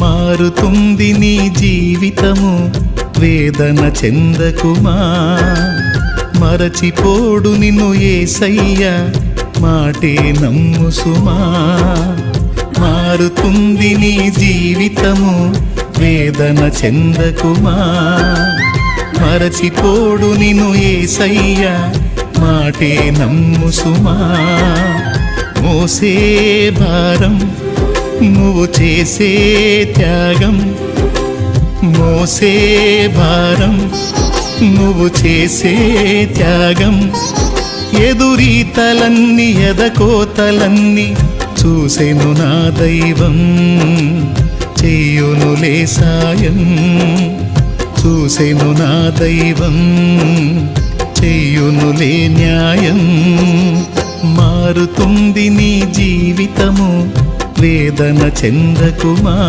మారుతుంది నీ జీవితము, వేదన చెందకుమా. మరచిపోడు నిన్ను యేసయ్య, మాటే నమ్ము సుమా. మారుతుంది నీ జీవితము, వేదన చెందకుమా. మరచిపోడు నిన్ను యేసయ్య, మాటే నమ్ము సుమా. మోసే భారం నువ్వు చేసే త్యాగం, మోసే భారం నువ్వు చేసే త్యాగం. ఎదురీతలన్నీ ఎదకోతలన్నీ చూసెను నా దైవం, చెయ్యునులే సాయం. చూసెను నా దైవం, చెయ్యునులే న్యాయం. మారుతుంది నీ జీవితము, వేదన చెందకుమా.